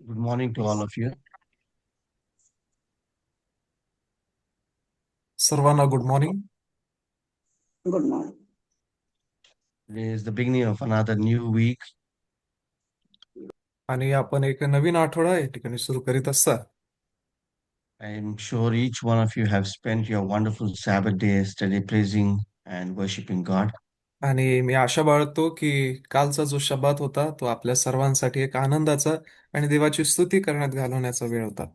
Good morning to all of you. सर्वांना good morning. Good morning. Today is the beginning of another new week. आणि आपण एक नवीन आठवडा या ठिकाणी सुरू करीत असता. I am sure each one of you have spent your wonderful Sabbath day study, praising and worshiping God. आणि मी आशा बाळगतो की कालचा जो शब्दात होता तो आपल्या सर्वांसाठी एक आनंदाचा आणि देवाची स्तुती करण्यात घालवण्याचा वेळ होता.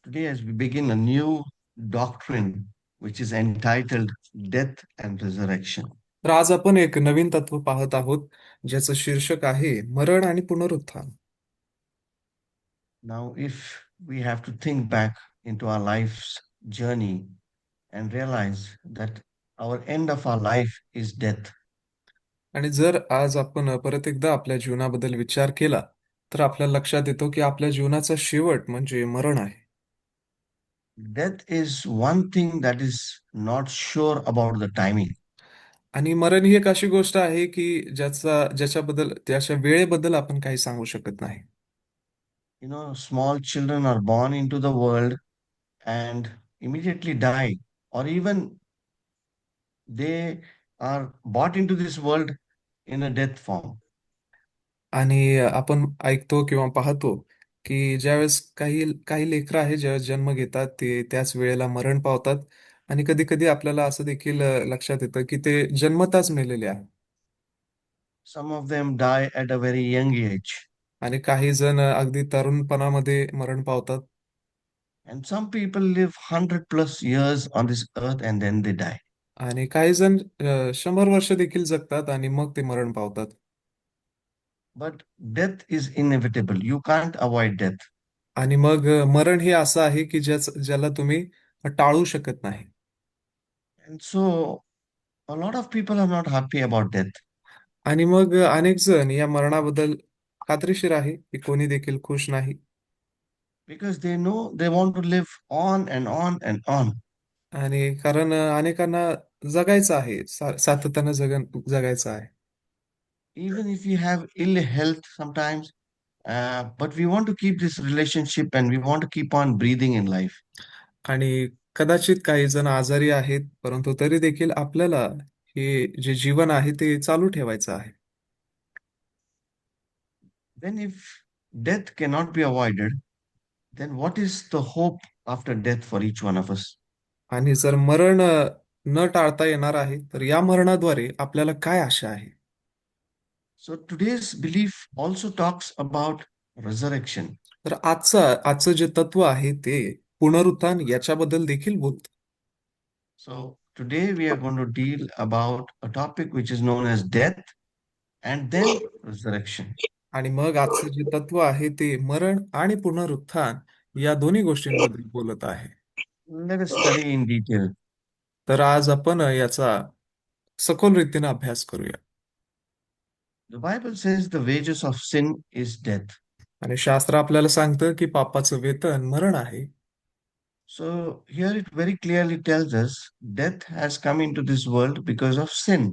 Today, as we begin a new doctrine which is entitled Death and Resurrection. तर आज आपण एक नवीन तत्व पाहत आहोत ज्याचं शीर्षक आहे मरण आणि पुनरुत्थान. Now, if we have to think back into our life's journey and realize that our end of our life is death, आणि जर आज आपण परत एकदा आपल्या जीवनाबद्दल विचार केला तर आपल्या लक्षात येतो की आपल्या जीवनाचा शेवट म्हणजे मरण आहे. death is one thing that is not sure about the timing. आणि मरण ही एक अशी गोष्ट आहे की ज्याच्याबद्दल त्याच्या वेळेबद्दल आपण काही सांगू शकत नाही. Small children are born into the world and immediately die, or even they are brought into this world in a death form. आणि आपण ऐकतो किंवा पाहतो की ज्यावेळेस काही काही लेकरं आहे ज्यावेळेस जन्म घेतात ते त्याच वेळेला मरण पावतात. आणि कधी कधी आपल्याला असं देखील लक्षात येतं की ते जन्मताच मेलेले आहे. Some of them die at a very young age, आणि काही जण अगदी तरुणपणामध्ये मरण पावतात. and some people live 100 plus years on this earth and then they die. आणि काही जण 100 वर्ष देखील जगतात आणि मग ते मरण पावतात. But death is inevitable. You can't avoid death. आणि मग मरण हे असं आहे की ज्याला तुम्ही टाळू शकत नाही. And so a lot of people are not happy about death आणि मग अनेक जण या मरणाबद्दल खात्रीशीर आहे की कोणी देखील खुश नाही. because they know they want to live on and on and on. आणि कारण अनेकांना जगायचं आहे, सातत्यानं जगायचं आहे. Even if you have ill health sometimes, but we want to keep this relationship and we want to keep on breathing in life. आणि कदाचित काही जण आजारी आहेत, परंतु तरी देखील आपल्याला हे जे जीवन आहे ते चालू ठेवायचं आहे. Then, if death cannot be avoided, then what is the hope after death for each one of us? आणि जर मरण न टाळता येणार आहे, तर या मरणाद्वारे आपल्याला काय आशा आहे? So, today's belief also talks about resurrection. तर आजचं जे तत्व आहे ते पुनरुत्थान याच्याबद्दल देखील बोलतं. So, today we are going to deal about a topic which is known as death and then resurrection. आणि मग आजचं जे तत्व आहे ते मरण आणि पुनरुत्थान या दोन्ही गोष्टींबद्दल बोलत आहे. Let us study in detail. तर आज आपण याचा सखोल रीतीने अभ्यास करूया. The Bible says the wages of sin is death. आणि शास्त्र आपल्याला सांगतं की पापाचं वेतन मरण आहे. So here it very clearly tells us death has come into this world because of sin.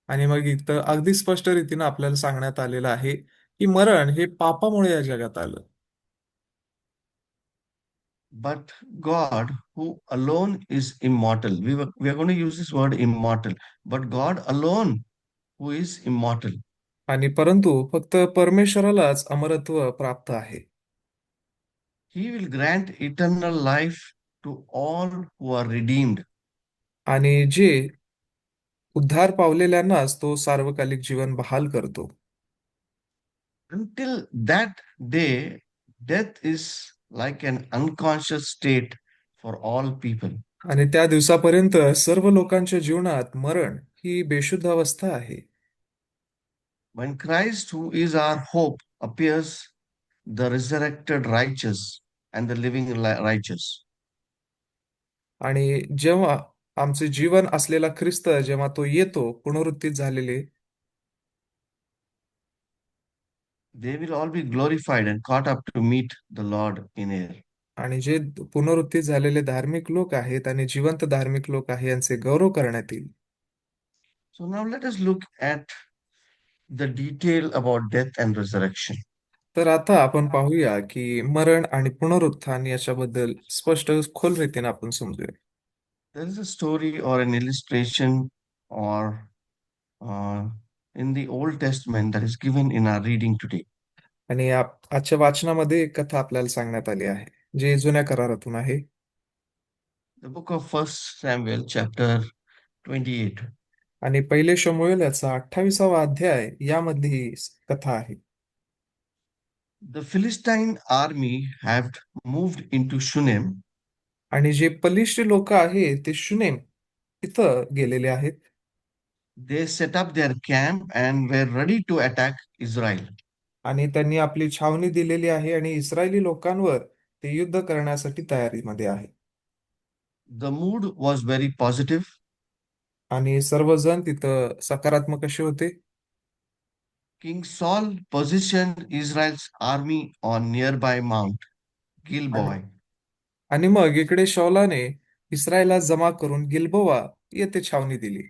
आणि मग इथं अगदी स्पष्ट रीतीने आपल्याला सांगण्यात आलेलं आहे की मरण हे पापामुळे या जगात आलं. But God, who alone is immortal, we are going to use this word immortal, but God alone, who is immortal, आणि परंतु फक्त परमेश्वरालाच अमरत्व प्राप्त आहे. He will grant eternal life to all who are redeemed. आणि जे उद्धार पावलेल्यांनाच तो सार्वकालिक जीवन बहाल करतो. Until that day, death is like an unconscious state for all people. आणि त्या दिवसापर्यंत सर्व लोकांच्या जीवनात मरण ही बेशुद्ध अवस्था आहे. When Christ, who is our hope, appears, the resurrected righteous and the living righteous, आणि जेव्हा आमचे जीवन असलेला ख्रिस्त जेव्हा तो येतो पुनरुत्थित झालेले, they will all be glorified and caught up to meet the Lord in air. आणि जे पुनरुत्थित झालेले धार्मिक लोक आहेत आणि जिवंत धार्मिक लोक आहे यांचे गौरव करण्यात येईल. So now let us look at the detail about death and resurrection. तर आता आपण पाहूया की मरण आणि पुनरुत्थान याच्याबद्दल स्पष्ट खोल रीतीने आपण समजूया. There is a story or an illustration or uh, in the Old Testament that is given in our reading today. आणि आजच्या वाचनामध्ये एक कथा आपल्याला सांगण्यात आली आहे, जे जुन्या करारातून आहे. The book of First Samuel, chapter 28. आणि पहिले शमूएल याचा 28वा अध्याय यामध्ये ही कथा आहे. The Philistine army had moved into Shunem. आणि जे पलिष्ठ लोक आहेत ते शुनेम इथं गेलेले आहेत. They set up their camp and were ready to attack Israel. आणि त्यांनी आपली छावणी दिलेली आहे आणि इस्रायली लोकांवर ते युद्ध करण्यासाठी तयारीमध्ये आहे. The mood was very positive. आणि सर्वजण तिथं सकारात्मक असे होते. King Saul positioned Israel's army on nearby Mount आणि Gilboa. आणि मग इकडे शौलाने इस्रायला जमा करून गिल्बोवा येथे छावणी दिली.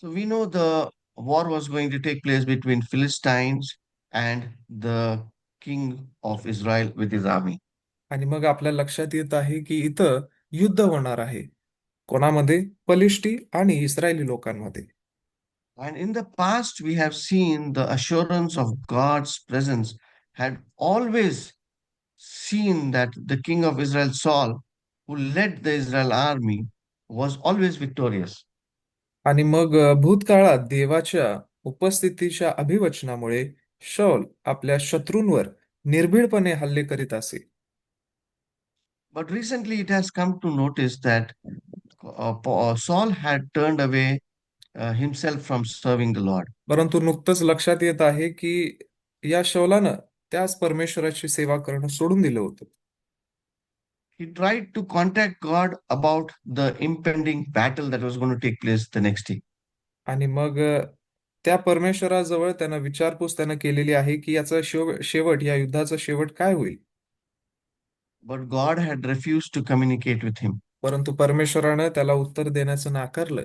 So we know the war was going to take place between Philistines and the king of Israel with his army. आणि मग आपल्या लक्षात येत आहे की इथं युद्ध होणार आहे. कोणामध्ये? पलिष्टी आणि इस्रायली लोकांमध्ये. And in the past, we have seen the assurance of God's presence had always seen that the king of Israel, Saul, who led the Israel army, was always victorious. आणि मग भूतकाळात देवाच्या उपस्थितीच्या अभिवचनामुळे शौल आपल्या शत्रूंवर निर्भीडपणे हल्ले करीत असे. But recently, it has come to notice that Saul had turned away himself from serving the Lord. परंतु नुकतंच लक्षात येत आहे की या शौलानं त्याच परमेश्वराची सेवा करणं सोडून दिलं होतं. He tried to contact God about the impending battle that was going to take place the next day. आणि मग त्या परमेश्वराजवळ त्यानं विचारपूस त्यानं केलेली आहे की याचा शेवट, या युद्धाचा शेवट काय होईल. But God had refused to communicate with him. परंतु परमेश्वरानं त्याला उत्तर देण्याचं नाकारलं.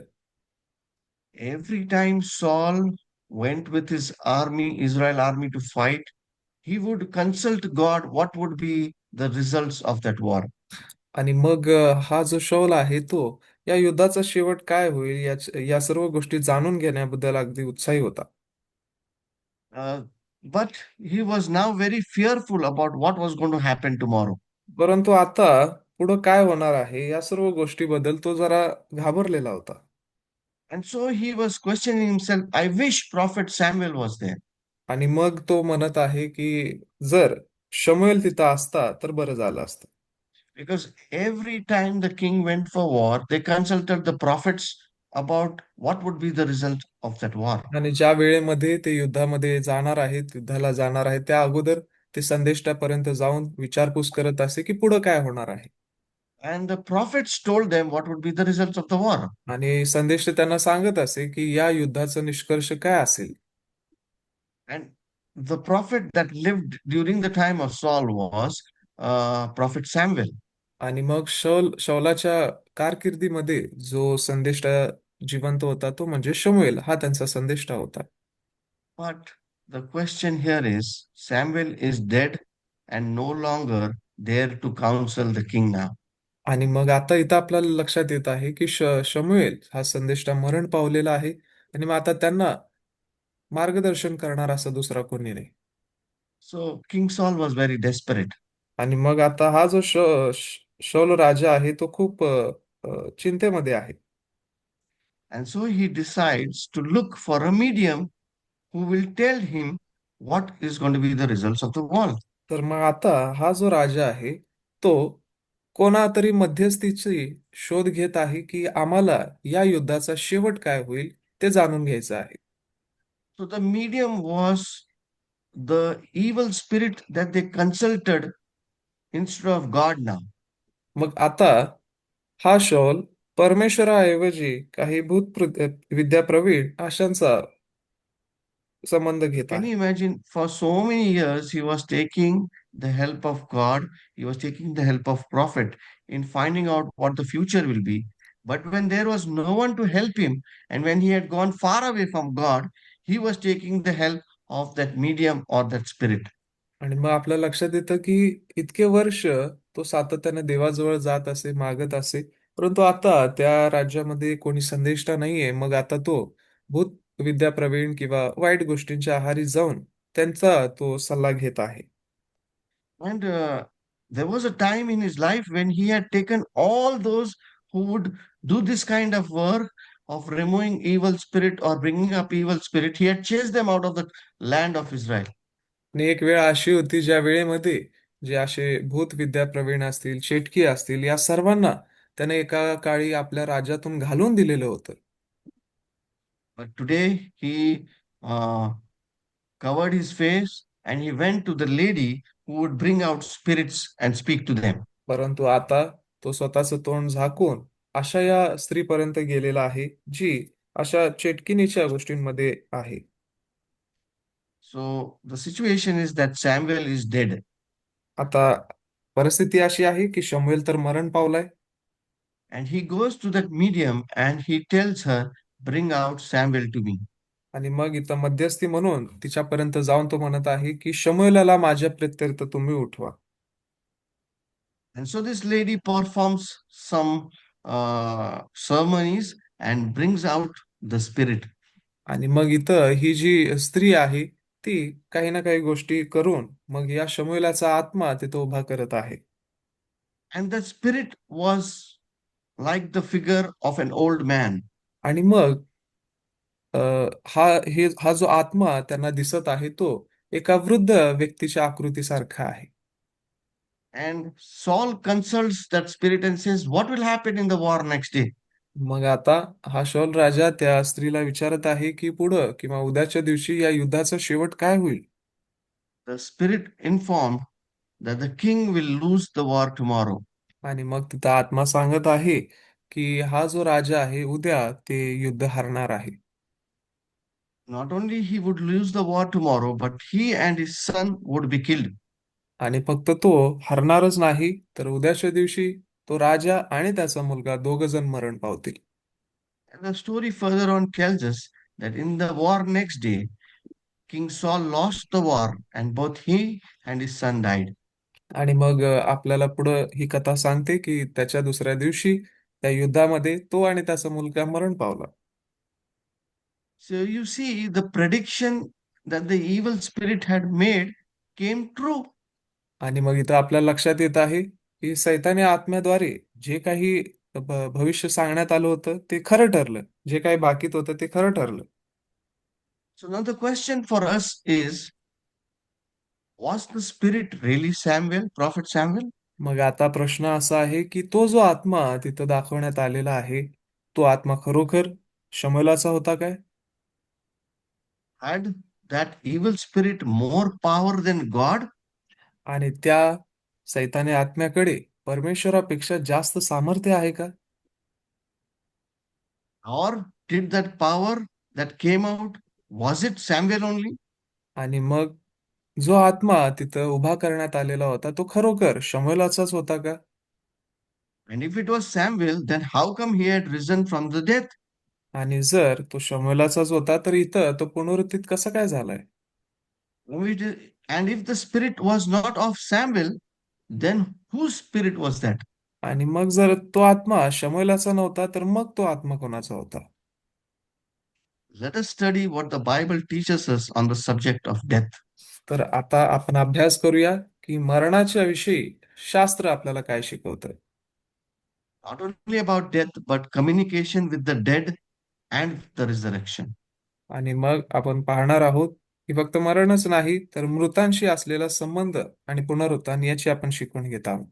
Every time Saul went with his army, Israel army, to fight, he would consult God what would be the results of that war. आणि मग हा जो शौल आहे तो या युद्धाचा शेवट काय होईल या सर्व गोष्टी जाणून घेण्याबद्दल अगदी उत्साही होता. But he was now very fearful about what was going to happen tomorrow. परंतु आता पुढं काय होणार आहे या सर्व गोष्टीबद्दल तो जरा घाबरलेला होता. And so he was questioning himself, I wish Prophet Samuel was there. आणि मग तो म्हणत आहे की जर शमूएल तिथं असता तर बरं झालं असतं. Because every time the king went for war, they consulted the prophets about what would be the result of that war. आणि ज्या वेळेमध्ये ते युद्धाला जाणार आहेत त्या अगोदर ते संदेष्टापर्यंत जाऊन विचारपूस करत असे की पुढं काय होणार आहे. And the prophets told them what would be the results of the war. आणि संदेश त्यांना सांगत असे की या युद्धाचा निष्कर्ष काय असेल. And the prophet that lived during the time of Saul was Prophet Samuel. आणि मग शौलाच्या कारकिर्दीमध्ये जो संदेष्टा जिवंत होता तो म्हणजे शमूएल हा त्यांचा संदेष्टा होता. But the question here is Samuel is dead and no longer there to counsel the king now. आणि मग आता इथं आपल्याला लक्षात येत आहे की शमूएल हा संदेष्टा मरण पावलेला आहे आणि मग आता त्यांना मार्गदर्शन करणार असा दुसरा कोणी नाही. So King Saul was very desperate. आणि मग आता हा जो शौल राजा आहे तो खूप चिंतेमध्ये आहे. And so he decides to look for a medium who will tell him what is going to be the results of the war. तर मग आता हा जो राजा आहे तो कोणातरी मध्यस्थीची शोध घेत आहे की आम्हाला या युद्धाचा शेवट काय होईल ते जाणून घ्यायचं आहे. So the medium was the evil spirit that they consulted instead of God now. मग आता हा शौल परमेश्वराऐवजी काही विद्या प्रवीण अशांचा संबंध घेत Can आहे. you imagine? For so many years, he was taking the help of God, he was taking the help of prophet in finding out what the future will be. But when there was no one to help him, and when he had gone far away from God, he was taking the help of that medium or that spirit. आणि मग आपल्या लक्षात येतं की इतके वर्ष तो सातत्याने देवाजवळ जात असे, मागत असे, परंतु आता त्या राज्यामध्ये कोणी संदेष्टा नाहीये. मग आता तो भूत विद्या प्रवीण किंवा वाईट गोष्टींच्या आहारी जाऊन त्यांचा तो सल्ला घेत आहे. And there was a time in his life when he had taken all those who would do this kind of work of removing evil spirit or bringing up evil spirit. He had chased them out of the land of Israel. आणि एक वेळ अशी होती ज्या वेळेमध्ये जे असे भूत विद्या प्रवीण असतील, चेटकी असतील, या सर्वांना त्याने एका काळी आपल्या राज्यातून घालून दिलेलं होतं. But today he covered his face and he went to the lady who would bring out spirits and speak to them. परंतु आता तो स्वतःचं तोंड झाकून अशा या स्त्रीपर्यंत गेलेला आहे जी अशा चेटकिनीच्या गोष्टींमध्ये आहे. So the situation is that Samuel is dead. आता परिस्थिती अशी आहे की शमूएल तर मरण पावलाय. And he goes to that medium and he tells her, bring out Samuel to me. आणि मग इथं मध्यस्थी म्हणून तिच्यापर्यंत जाऊन तो म्हणत आहे की शमूएलाला माझ्या प्रित्यर्थ तुम्ही उठवा. And so this lady performs some ceremonies and brings out the spirit. आणि मग इथं ही जी स्त्री आहे ती काही ना काही गोष्टी करून मग या शमूएलाचा आत्मा तिथं उभा करत आहे. And the spirit was like the figure of an old man. आणि मग अ, हा जो आत्मा त्यांना दिसत आहे तो एका वृद्ध व्यक्तीच्या आकृतीसारखा आहे. And Saul consults that spirit and says, what will happen in the war next day? मग आता हा शौल राजा त्या स्त्रीला विचारत आहे की पुढं किंवा उद्याच्या दिवशी या युद्धाचा शेवट काय होईल. The spirit informed that the king will lose the war tomorrow. आणि मग तिथं आत्मा सांगत आहे की हा जो राजा आहे उद्या ते युद्ध हरणार आहे. Not only he would lose the war tomorrow, but he and his son would be killed. आणि फक्त तो हरणारच नाही तर उद्याच्या दिवशी तो राजा आणि त्याचा मुलगा दोघ जण मरण पावतील. And the story further on tells us that in the war next day, King Saul lost the war and both he and his son died. आणि मग आपल्याला पुढं ही कथा सांगते की त्याच्या दुसऱ्या दिवशी त्या युद्धामध्ये तो आणि त्याचा मुलगा मरण पावला. So you see, the prediction that the evil spirit had made came true. आणि मग इथं आपल्या लक्षात येत आहे की सैतानी आत्म्याद्वारे जे काही भविष्य सांगण्यात आलं होतं ते खरं ठरलं. जे काही बाकीत होतं ते खरं ठरलं. So now the question for us is, was the spirit really Samuel, Prophet Samuel? मग आता प्रश्न असा आहे की तो जो आत्मा तिथं दाखवण्यात आलेला आहे तो आत्मा खरोखर शमूएलाचा होता काय? Had that evil spirit more power than God? आणि त्या सैतानी आत्म्याकडे परमेश्वरापेक्षा जास्त सामर्थ्य आहे का? Or did that power that came out, was it Samuel only? आणि मग जो आत्मा तिथं उभा करण्यात आलेला होता तो खरोखर शमूएलाचाच होता का? And if it was Samuel, then how come he had risen from the death? आणि जर तो शमूएलाचाच होता तर इथं तो पुनरुत्थित कसा काय झालाय? And if the spirit was not of Samuel, then whose spirit was that? आणि मग जर तो आत्मा शमूएलाचा नव्हता तर मग तो आत्मा कोणाचा होता? Let us study what the Bible teaches us on the subject of death. तर आता आपण अभ्यास करूया की मरणाच्या विषयी शास्त्र आपल्याला काय शिकवतं. Not only about death, but communication with the dead and the resurrection. आणि मग आपण पाहणार आहोत की फक्त मरणच नाही तर मृतांशी असलेला संबंध आणि पुनरुत्थान याची आपण शिकवण घेत आहोत.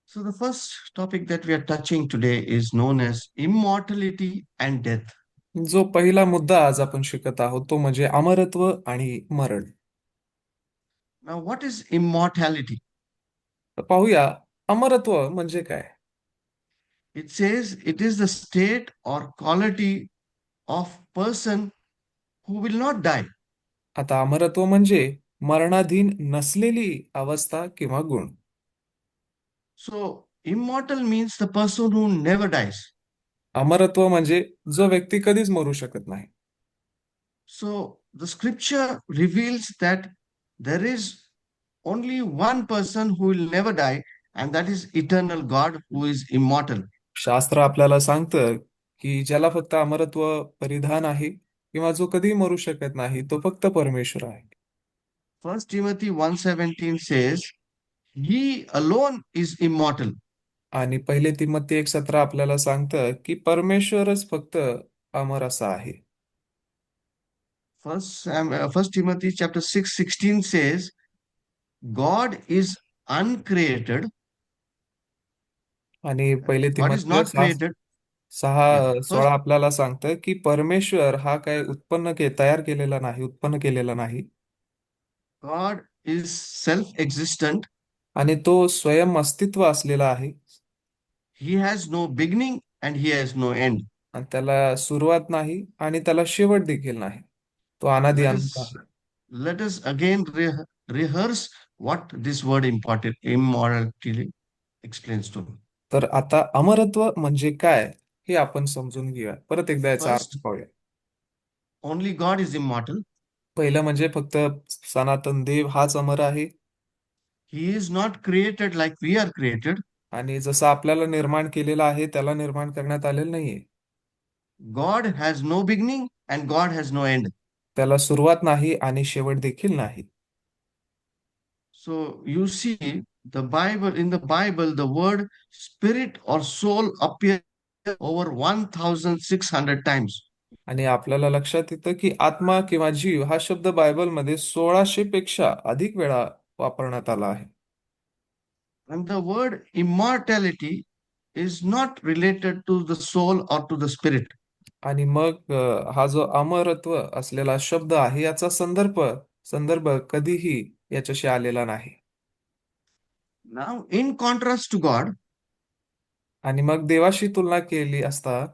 So, the first topic that we are touching today is known as immortality and death. जो पहिला मुद्दा आज आपण शिकत आहोत तो म्हणजे अमरत्व आणि मरण. Now, what is immortality? तर पाहूया अमरत्व म्हणजे काय. It says it is the state or quality of person who will not die. आता अमरत्व म्हणजे मरणाधीन नसलेली अवस्था किंवा गुण. So, immortal means the person who never dies. अमरत्व म्हणजे जो व्यक्ती कधीच मरू शकत नाही. So, the scripture reveals that there is only one person who will never die, and that is eternal God who is immortal. शास्त्र आपल्याला सांगतं की ज्याला फक्त अमरत्व परिधान आहे किंवा जो कधी मरू शकत नाही तो फक्त परमेश्वर आहे. First Timothy 1:17 says, He alone is immortal. आणि पहिले तिमोथी 1:17 आपल्याला सांगतं की परमेश्वरच फक्त अमर असा आहे. First Timothy chapter 6:16 says, God is uncreated. आणि पहिले God is Timothy not created. Yeah. 6:16 आपल्याला सांगतं की परमेश्वर हा काय तयार केलेला नाही, उत्पन्न केलेला नाही. God is self-existent. आणि तो स्वयं अस्तित्व असलेला आहे. He has no beginning and he has no end. आणि त्याला सुरुवात नाही आणि त्याला शेवट देखील नाही. तो अनादि Let अनंत us आहे. let us again rehearse what this word important immortality explains to me. तर आता अमरत्व म्हणजे काय हे आपण समजून घेऊया. परत एकदा याचा अर्थ First, पाहूया. only God is immortal. पहिलं म्हणजे फक्त सनातन देव हाच अमर आहे. He is not created like we are created. आणि जसं आपल्याला निर्माण केलेलं आहे त्याला निर्माण करण्यात आलेलं नाहीये. God has no beginning and God has no end. त्याला सुरुवात नाही आणि शेवट देखील नाही. So you see, in the Bible, the word spirit or soul appears over 1,600 times. आणि आपल्याला लक्षात येतं की आत्मा किंवा जीव हा शब्द बायबलमध्ये 1600 पेक्षा अधिक वेळा वापरण्यात आला आहे. And the word immortality is not related to the soul or to the spirit. आणि मग हा जो अमरत्व असलेला शब्द आहे याचा संदर्भ कधीही याच्याशी आलेला नाही. Now, in contrast to God, आणि मग देवाशी तुलना केली असता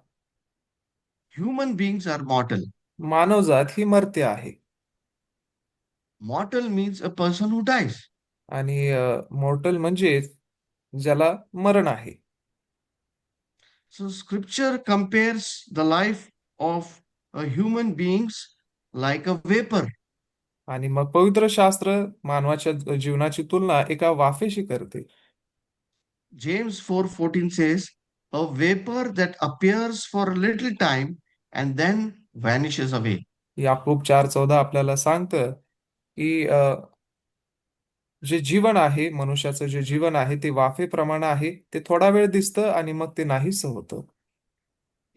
human beings are mortal. मानवजात ही मर्त्य आहे. Mortal means a person who dies. आणि मॉर्टल म्हणजे ज्याला मरण आहे. So scripture compares the life of a human beings like a vapor. आणि मग पवित्र शास्त्र मानवाच्या जीवनाची तुलना एका वाफेशी करते. James 4:14 says, a vapor that appears for a little time and then vanishes away. Yakub 4:14 आपल्याला सांगतं की जे जीवन आहे मनुष्याचं जे जीवन आहे ते वाफेप्रमाणे आहे. ते थोडा वेळ दिसतं आणि मग ते नाहीसं होतं.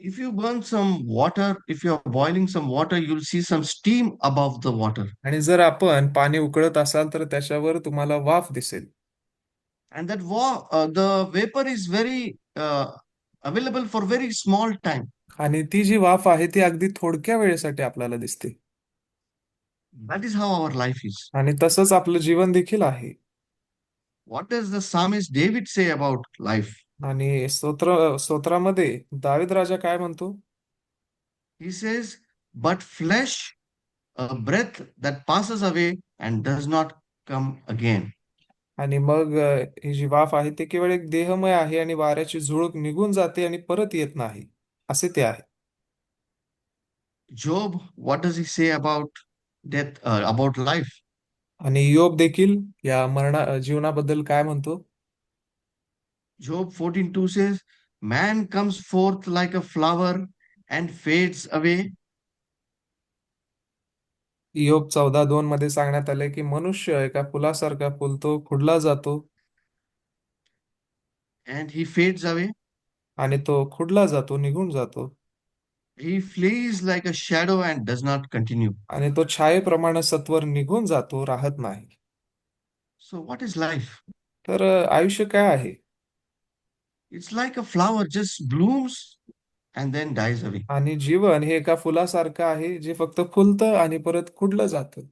If you burn some water, if you are boiling some water, you'll see some steam above the water. आणि जर आपण पाणी उकळत असाल तर त्याच्यावर तुम्हाला वाफ दिसेल. And the vapor is very available for very small time. आणि ती जी वाफ आहे ती अगदी थोडक्या वेळेसाठी आपल्याला दिसते. That is how our life is. आणि तसंच आपलं जीवन देखील आहे. What does the psalmist David say about life? आणि स्तोत्रामध्ये दावीद राजा काय म्हणतो? He says, but flesh, a breath that passes away and does not come again. आणि मग ही जी वाफ आहे ते केवळ एक देहमय आहे आणि वाऱ्याची झुळूक निघून जाते आणि परत येत नाही असे ते आहे. Job, what does he say about death, about life? आणि योब देखील या जीवनाबद्दल काय म्हणतो? Job 14:2 says, man comes forth like a flower and fades away. योब 14:2 मध्ये सांगण्यात आले की मनुष्य एका फुलासारखा फुलतो, खुडला जातो And he fades away. आणि तो खुडला जातो, निघून जातो. He flees like a shadow and does not continue. आणि तो छायेप्रमाणे सत्वर निघून जातो, राहत नाही. So, what is life? तर आयुष्य काय आहे? It's like a flower just blooms and then dies away. आणि जीवन हे एका फुलासारखं आहे जे फक्त फुलतं आणि परत खुडलं जातं.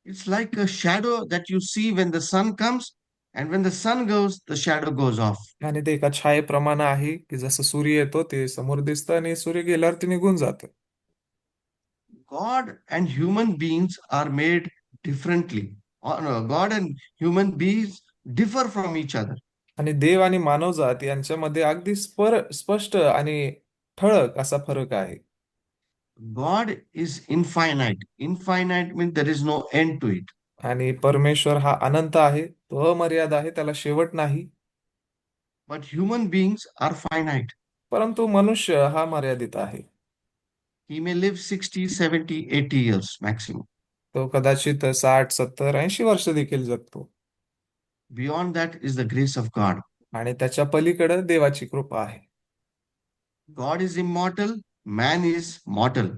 It's like a shadow that you see when the sun comes, and when the sun goes, the shadow goes off. आणि ते एका छायेप्रमाणे आहे की जसं सूर्य येतो ते समोर दिसतं आणि सूर्य गेल्यावर ते निघून जातं. God and human beings are made differently. Or, no, God and human beings differ from each other. आणि देव आणि मानवजात यांच्यामध्ये अगदी स्पष्ट आणि ठळक असा फरक आहे. God is infinite. Infinite means there is no end to it. आणि परमेश्वर हा अनंत आहे, तो अमर्याद आहे, त्याला शेवट नाही. But human beings are finite. परंतु मनुष्य हा मर्यादित आहे. He may live 60, 70, 80 years maximum. तो कदाचित 60, 70, 80 वर्ष देखील जगतो. Beyond that is the grace of God. आणि त्याच्या पलीकडे देवाची कृपा आहे. God is immortal, man is mortal.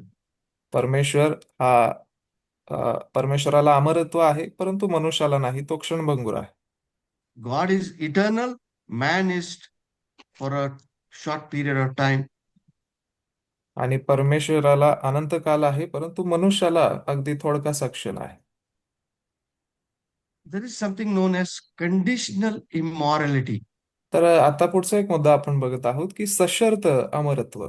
परमेश्वर हा परमेश्वराला अमरत्व आहे, परंतु मनुष्याला नाही, तो क्षणभंगुर आहे. God is eternal, man is for a short period of time. आणि परमेश्वराला अनंत काल आहे, परंतु मनुष्याला अगदी थोडकासा क्षण आहे. There is something known as conditional immorality. तर आता पुढचा एक मुद्दा आपण बघत आहोत की सशर्त अमरत्व.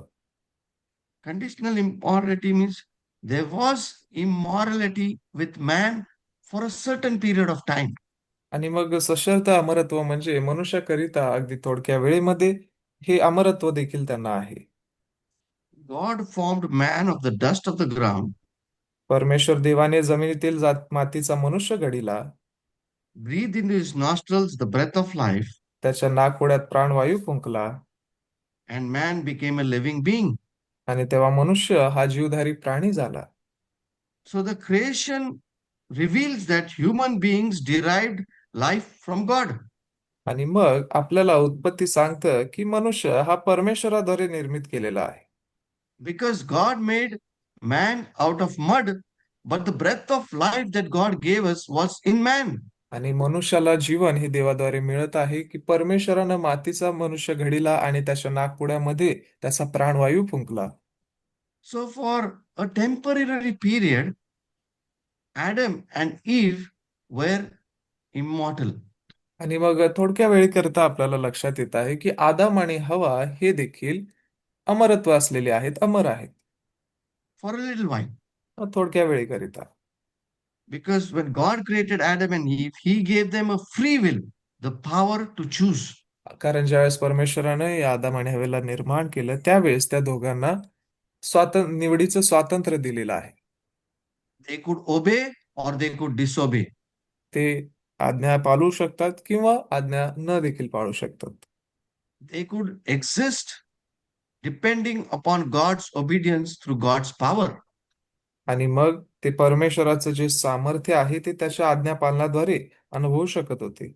Conditional immorality means there was immorality with man for a certain period of time. आणि मग सशर्त अमरत्व म्हणजे मनुष्याकरिता अगदी थोडक्या वेळेमध्ये हे अमरत्व देखील त्यांना आहे. God formed man of the dust of the ground, परमेश्वर देवाने जमिनीतील मातीचा मनुष्य घडिला, breathed into his nostrils the breath of life, त्याच्या नाकपुड्यात प्राणवायू फुंकला, and man became a living being. आणि तेव्हा मनुष्य हा जीवधारी प्राणी झाला. So the creation reveals that human beings derived life from God. आणि मग आपल्याला उत्पत्ती सांगतं की मनुष्य हा परमेश्वराद्वारे निर्मित केलेला आहे. Because God made man out of mud, but the breath of life that God gave us was in man. आणि मनुष्याला जीवन हे देवाद्वारे मिळत आहे की परमेश्वरानं मातीचा मनुष्य घडिला आणि त्याच्या नाकपुड्यामध्ये त्याचा प्राणवायू फुंकला. So for a temporary period, Adam and Eve were immortal. आणि मग थोडक्या वेळेकरता आपल्याला लक्षात येत आहे की आदाम आणि हवा हे देखील अमरत्व असलेले आहेत, अमर आहेत. For a little while. थोडक्या वेळेकरिता. Because when God created Adam and Eve, He gave them a free will, the power to choose. कारण ज्यावेळेस परमेश्वरानं या आदाम आणि हवेला निर्माण केलं त्यावेळेस त्या दोघांना निवडीचं स्वातंत्र्य दिलेलं आहे. They could obey or they could disobey. ते आज्ञा पाळू शकतात किंवा आज्ञा न देखील पाळू शकतात. They could exist depending upon God's obedience through God's power. आणि मग ते परमेश्वराचं जे सामर्थ्य आहे ते त्याच्या आज्ञा पालनाद्वारे अनुभवू शकत होते.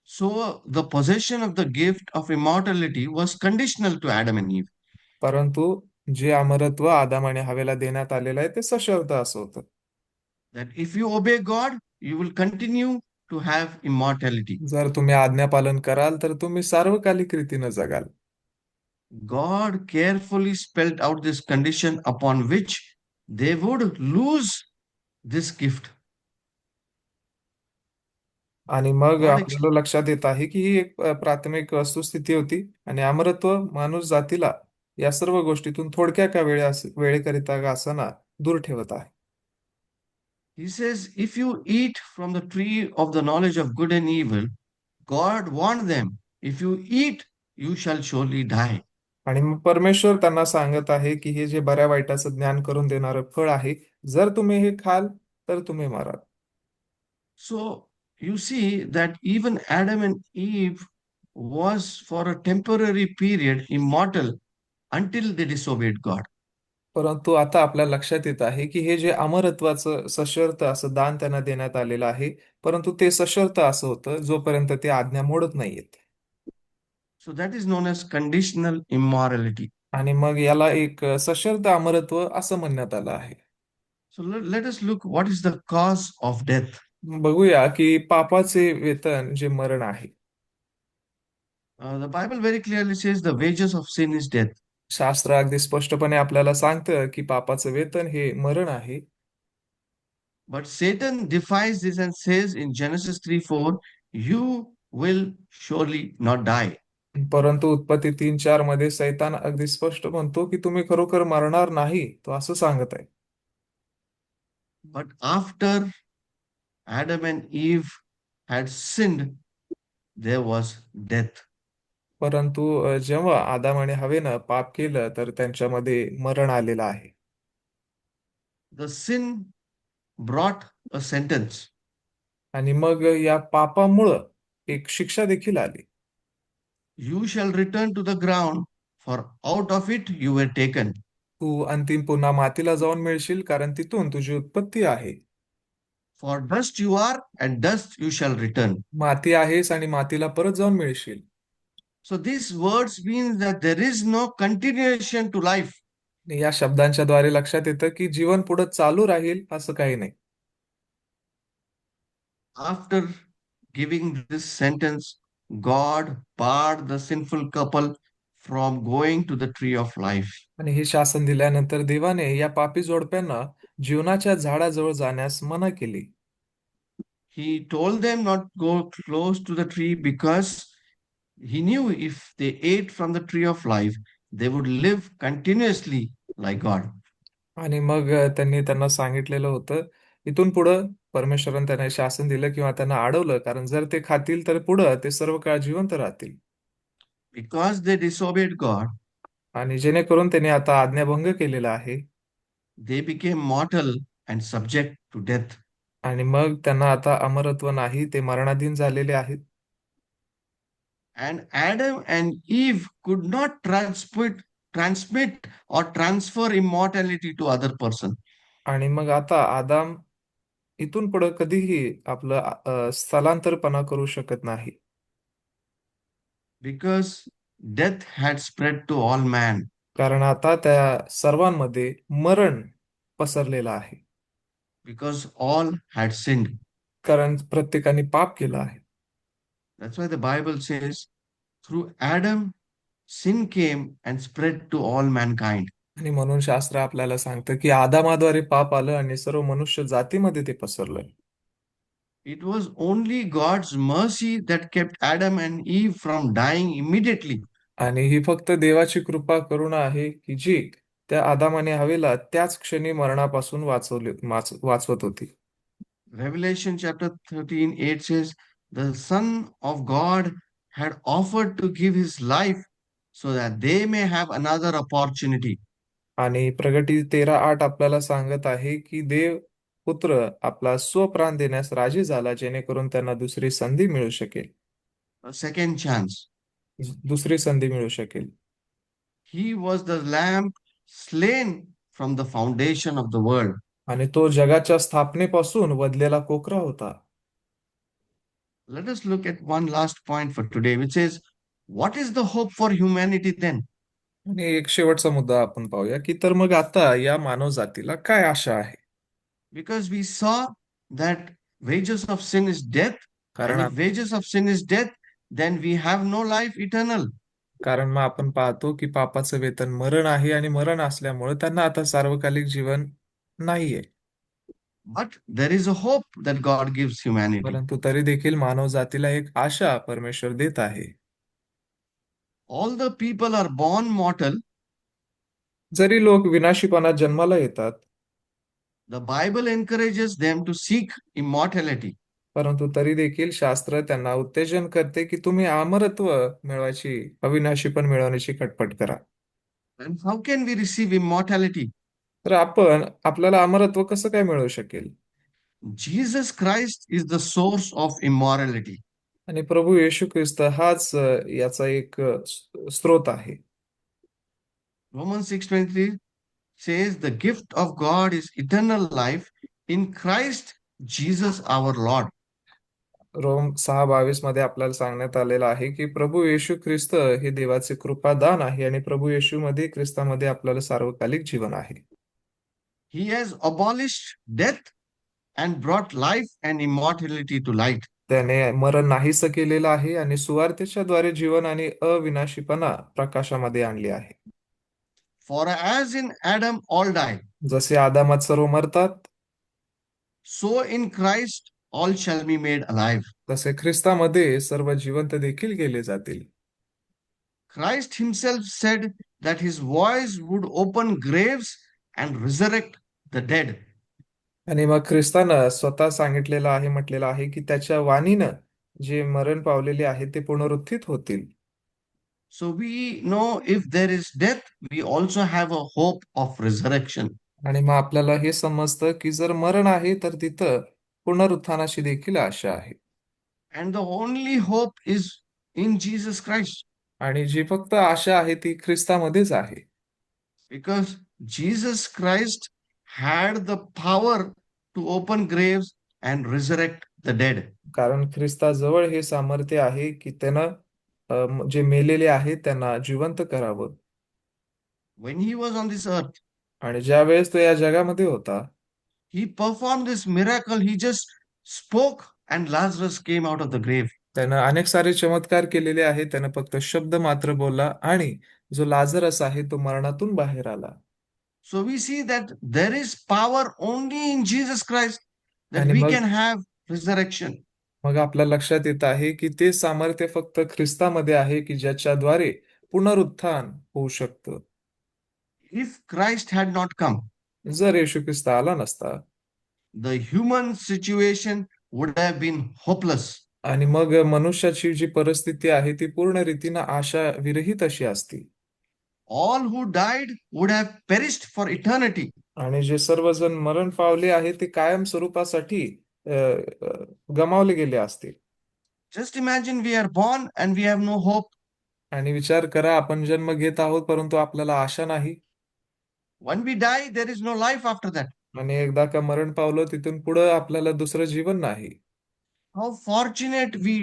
So the possession of the gift of immortality was conditional to Adam and Eve. परंतु जे अमरत्व आदाम आणि हवेला देण्यात आलेलं आहे ते सशर्त असं होतं. That if you obey God, you will continue to have immortality. जर तुम्ही आज्ञापालन कराल तर तुम्ही सार्वकालिक रीतीनं जगाल. God carefully spelled out this condition upon which they would lose this gift. आणि मग God आपल्याला लक्षात येत आहे की ही एक प्राथमिक वस्तुस्थिती होती आणि अमरत्व माणूस जातीला या सर्व गोष्टीतून थोडक्या का वेळेकरिता का असना दूर ठेवत आहे. He says, if you eat from the tree of the knowledge of good and evil, God warned them, if you eat, you shall surely die. आणि मग परमेश्वर त्यांना सांगत आहे की हे जे बऱ्या वाईटाचं ज्ञान करून देणारं फळ आहे, जर तुम्ही हे खाल तर तुम्ही माराल. So you see that even Adam and Eve was for a temporary period immortal until they disobeyed God. परंतु आता आपल्या लक्षात येत आहे की हे जे अमरत्वाचं सशर्त असं दान त्यांना देण्यात आलेलं आहे, परंतु ते सशर्त असं होतं जोपर्यंत ते आज्ञा मोडत नाहीयेत. So that is known as conditional immorality. आणि मग याला एक सशर्त अमरत्व असं म्हणण्यात आलं आहे. So let us look what is the cause of death. बघूया की पापाचे वेतन जे मरण आहे. The Bible very clearly says the wages of sin is death. शास्त्र अगदी स्पष्टपणे आपल्याला सांगतं की पापाचं वेतन हे मरण आहे. But Satan defies this and says in Genesis 3:4, you will surely not die. परंतु उत्पत्ती 3:4 मध्ये सैतान अगदी स्पष्ट म्हणतो की तुम्ही खरोखर मरणार नाही, तो असं सांगत आहे. But after Adam and Eve had sinned, there was death. परंतु जेव्हा आदाम आणि हवेनं पाप केलं तर त्यांच्यामध्ये मरण आलेलं आहे. The sin brought a sentence. आणि मग या पापामुळं एक शिक्षा देखील आली. You shall return to the ground, for out of it you were taken. तू अंतिम पुन्हा मातीला जाऊन मिळशील, कारण तिथून तुझी उत्पत्ती आहे. For dust you are, and dust you shall return. माती आहेस आणि मातीला परत जाऊन मिळशील. So these words mean that there is no continuation to life. या शब्दांच्या द्वारे लक्षात येतं की जीवन पुढे चालू राहील असं काही नाही. After giving this sentence, God barred the sinful couple from going to the tree of life. आणि हे शासन दिल्यानंतर देवाने या पापी जोडप्यांना जीवनाच्या झाडाजवळ जाण्यास मना केली. He told them not to go close to the tree because he knew if they ate from the tree of life, they would live continuously like God. आणि मग त्यांनी त्यांना सांगितलेलं होतं, इथून पुढं परमेश्वराने त्यांना शासन दिलं किंवा त्यांना अडवलं, कारण जर ते खातील तर पुढं ते सर्व काळ जिवंत राहतील. Because they disobeyed God, आणि जेणेकरून त्यांनी आता आज्ञाभंग केलेला आहे, they became mortal and subject to death. आणि मग त्यांना आता अमरत्व नाही, ते मरणाधीन झालेले आहेत. And Adam and Eve could not transmit or transfer immortality to other person. आणि मग आता आदाम इथून पुढे कधीही आपलं स्थलांतरपणा करू शकत नाही, Because death had spread to all man. कारण आता त्या सर्वांमध्ये मरण पसरलेलं आहे, Because all had sinned. कारण प्रत्येकाने पाप केलं आहे. That's why the Bible says, through Adam, sin came and spread to all mankind. आणि म्हणून शास्त्र आपल्याला सांगतं की आदामाद्वारे पाप आलं आणि सर्व मनुष्य जातीमध्ये ते पसरलं. It was only God's mercy that kept Adam and Eve from dying immediately. आणि ही फक्त देवाची कृपा करुणा आहे की जी त्या आदामाने हवेला त्याच क्षणी मरणापासून वाचवत होती. Revelation chapter 13, 8 says, the Son of God had offered to give his life so that they may have another opportunity. आणि प्रगटी 13:8 आपल्याला सांगत आहे की देव पुत्र आपला स्वप्राण देण्यास राजी झाला, जेणेकरून त्यांना दुसरी संधी मिळू शकेल. A second chance. दुसरी संधी मिळू शकेल. He was the lamb slain from the foundation of the world. आणि तो जगाच्या स्थापनेपासून वधलेला कोकरा होता. Let us look at one last point for today, which is, what is the hope for humanity then? आणि एक शेवटचा मुद्दा आपण पाहूया की तर मग आता या मानव जातीला काय आशा आहे. Because we saw that wages of sin is death, and कारण if wages of sin is death, then we have no life eternal. कारण मग आपण पाहतो की पापाचं वेतन मरण आहे, आणि मरण असल्यामुळे त्यांना आता सार्वकालिक जीवन नाहीये. But there is a hope that God gives humanity. परंतु तरी देखील मानव जातीला एक आशा परमेश्वर देत आहे. All the people are born mortal. जरी लोक विनाशीपणात जन्माला येतात, The Bible encourages them to seek immortality. परंतु तरी देखील शास्त्र त्यांना उत्तेजन करते की तुम्ही अमरत्व मिळवायची, अविनाशीपण मिळवण्याची खटपट करा. And how can we receive immortality? तर आपल्याला अमरत्व कसं काय मिळू शकेल. Jesus Christ is the source of immorality. आणि प्रभू येशू ख्रिस्त हाच याचा एक स्रोत आहे. Romans 6:23 says the gift of God is eternal life in Christ Jesus our Lord. रोम 6:22 मध्ये आपल्याला सांगण्यात आलेलं आहे की प्रभू येशू ख्रिस्त हे देवाचे कृपादान आहे, आणि प्रभू येशू मध्ये, ख्रिस्तामध्ये आपल्याला सार्वकालिक जीवन आहे. He has abolished death and brought life and immortality to light. त्याने मरण नाहीसं केलेलं आहे आणि सुवार्तेच्या द्वारे जीवन आणि अविनाशीपणा प्रकाशामध्ये आणली आहे. For as in Adam all die, जसे आदामात सर्व मरतात, so in Christ all shall be made alive. तसे ख्रिस्तामध्ये सर्व जिवंत देखील केले जातील. Christ himself said that his voice would open graves and resurrect the dead. आणि मग ख्रिस्तानं स्वतः सांगितलेलं आहे, म्हटलेलं आहे की त्याच्या वाणीनं जे मरण पावलेले आहे ते पुनरुत्थित होतील. So we know if there is death, we also have a hope of resurrection. आणि मग आपल्याला हे समजतं की जर मरण आहे तर तिथं पुनरुत्थानाची देखील आशा आहे. And the only hope is in Jesus Christ. आणि जी फक्त आशा आहे ती ख्रिस्तामध्येच आहे. Because Jesus Christ had the power to open graves and resurrect the dead. कारण ख्रिस्ताजवळ हे सामर्थ्य आहे की त्यानं जे मेलेले आहेत त्यांना जिवंत करावं. When he was on this earth, आणि ज्या वेळेस तो या जगामध्ये होता, he performed this miracle. He just spoke and Lazarus came out of the grave. त्यानं अनेक सारे चमत्कार केलेले आहेत. त्यानं फक्त शब्द मात्र बोलला आणि जो लाजरस आहे तो मरणातून बाहेर आला. So we see that there is power only in Jesus Christ that आणि we मग can have resurrection. मग आपल्या लक्षात येत आहे की ते सामर्थ्य फक्त ख्रिस्तामध्ये आहे की ज्याच्याद्वारे पुनरुत्थान होऊ शकतं. If Christ had not come, जर येशू ख्रिस्त आला नसता the human situation would have been hopeless. आणि मग मनुष्याची जी परिस्थिती आहे ती पूर्ण रीतीनं आशा विरहित अशी असती. All who died would have perished for eternity. आणि जे सर्वजण मरण पावले आहे ते कायम स्वरूपासाठी अ, अ, गमावले गेले असतील. Just imagine we are born and we have no hope. आणि विचार करा आपण जन्म घेत आहोत परंतु आपल्याला आशा नाही. When we die, there is no life after that. आणि एकदा का मरण पावलं तिथून पुढं आपल्याला दुसरं जीवन नाही. How fortunate we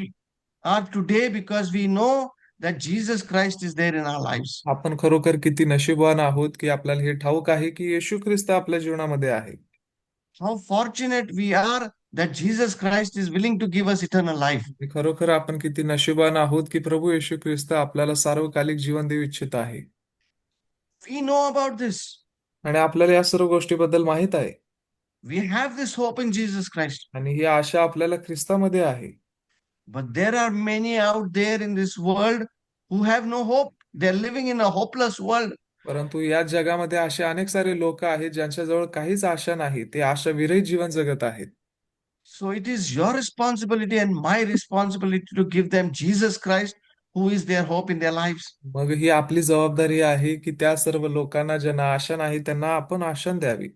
are today because we know that Jesus Christ is there in our lives. आपण खरोखर किती नशीबवान आहोत की आपल्याला हे ठाऊक आहे की येशू ख्रिस्त आपल्या जीवनामध्ये आहे. How fortunate we are that Jesus Christ is willing to give us eternal life. खरोखर आपण किती नशीबवान आहोत की प्रभू येशू ख्रिस्त आपल्याला सार्वकालिक जीवन देऊ इच्छित आहे. We know about this. आणि आपल्याला या सर्व गोष्टीबद्दल माहित आहे. We have this hope in Jesus Christ. आणि ही आशा आपल्याला ख्रिस्तामध्ये आहे. But there are many out there in this world who have no hope. They're living in a hopeless world. परंतु या जगामध्ये असे अनेक सारे लोक आहेत ज्यांच्याजवळ काहीच आशा नाही. ते आशा विरहित जीवन जगत आहेत. So it is your responsibility and my responsibility to give them Jesus Christ, who is their hope in their lives. मग ही आपली जबाबदारी आहे की त्या सर्व लोकांना ज्यांना आशा नाही त्यांना आपण आशा द्यावी.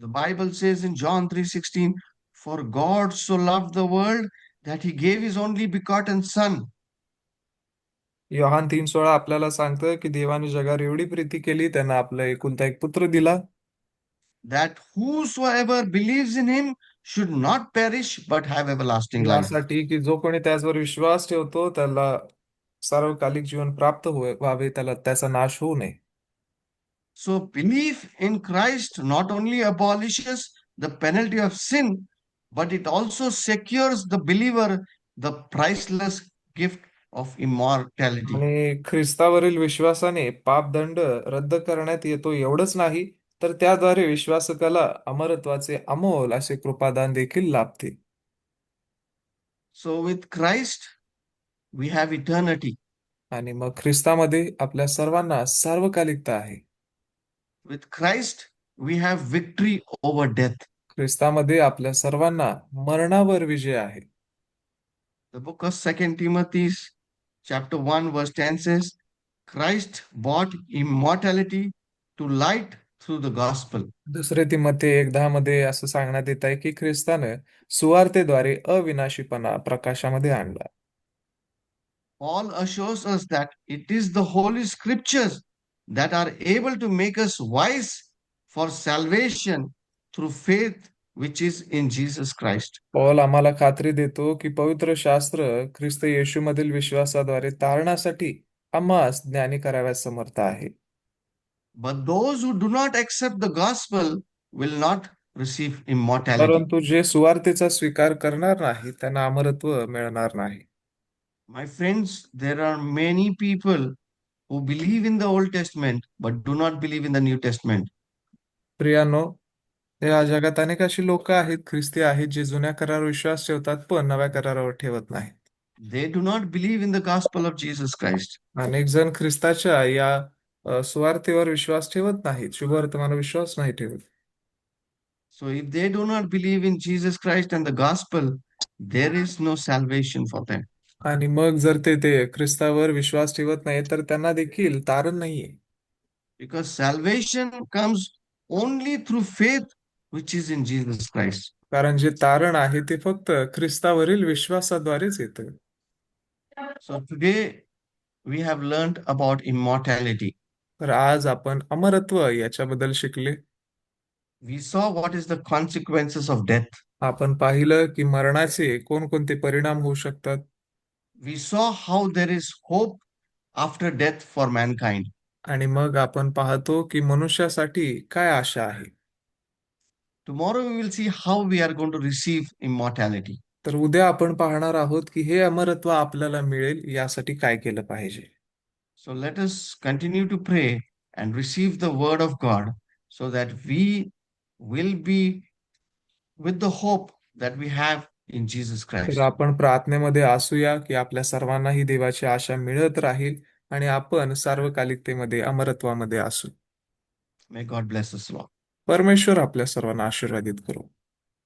The Bible says in John 3:16, "For God so loved the world that he gave his only begotten Son, Yohan 3:16 आपल्याला सांगतं की देवाने जगावर एवढी प्रीती केली त्यांना आपला एकुलता एक पुत्र दिला that whosoever believes in him should not perish but have everlasting life." यासाठी की जो कोणी त्याच्यावर विश्वास ठेवतो त्याला सार्वकालिक जीवन प्राप्त व्हावे, त्याला त्याचा नाश होऊ नये. So belief in Christ not only abolishes the penalty of sin, but it also secures the believer the priceless gift of immortality. आणि ख्रिस्तावरील विश्वासाने पापदंड रद्द करण्यात येतो एवढंच नाही तर त्याद्वारे विश्वासकाला अमरत्वाचे अमोल असे कृपादान देखील लाभते. So with Christ, we have eternity. आणि मग ख्रिस्तामध्ये आपल्या सर्वांना सार्वकालिकता आहे. With Christ, we have victory over death. ख्रिस्तामध्ये आपल्या सर्वांना मरणावर विजय आहे. The book of 2 Timothy, chapter 1, verse 10 says, Christ bought immortality to light through the gospel. दुसरे तिमोथेय 1:10 मध्ये असं सांगण्यात येत आहे की ख्रिस्तानं सुवार्तेद्वारे अविनाशीपणा प्रकाशामध्ये आणला. Paul assures us that it is the Holy Scriptures that are able to make us wise for salvation through faith which is in Jesus Christ. Paul आम्हाला खात्री देतो की पवित्र शास्त्र ख्रिस्त येशूमधील विश्वासाद्वारे तारणासाठी आम्हास ज्ञानी कराव्यास समर्थ आहे. But those who do not accept the gospel will not receive immortality. परंतु जे सुवार्तेचा स्वीकार करणार नाही त्यांना अमरत्व मिळणार नाही. My friends, there are many people who believe in the Old Testament but do not believe in the New Testament. प्रियानो, या जगात अनेक अशी लोक आहेत, ख्रिस्ती आहेत, जे जुन्या करारावर विश्वास ठेवतात पण नव्या करारावर ठेवत नाहीत. They do not believe in the gospel of Jesus Christ. अनेक जण ख्रिस्ताच्या या सुवार्तेवर विश्वास ठेवत नाहीत, शुभवर्तमानावर विश्वास नाही ठेवत. So if they do not believe in Jesus Christ and the gospel, there is no salvation for them. आणि मग जर ते ख्रिस्तावर विश्वास ठेवत नाही तर त्यांना देखील तारण नाहीये. Because salvation comes only through faith which is in Jesus Christ. कारण जे तारण आहे ते फक्त ख्रिस्तावरील विश्वासाद्वारेच येतं. So today we have learned about immortality. तर आज आपण अमरत्व याच्याबद्दल शिकले. We saw what is the consequences of death. आपण पाहिलं की मरणाचे कोणकोणते परिणाम होऊ शकतात. We saw how there is hope after death for mankind. आणि मग आपण पाहतो की मनुष्यासाठी काय आशा आहे. Tomorrow we will see how we are going to receive immortality. तर उद्या आपण पाहणार आहोत की हे अमरत्व आपल्याला मिळेल यासाठी काय केलं पाहिजे. So let us continue to pray and receive the word of God so that we will be with the hope that we have in Jesus तर Christ. आपण प्रार्थनेमध्ये असूया की आपल्या सर्वांनाही देवाची आशा मिळत राहील आणि आपण सार्वकालिकतेमध्ये अमरत्वामध्ये असू. May God bless us all. परमेश्वर आपल्या सर्वांना आशीर्वादित करू.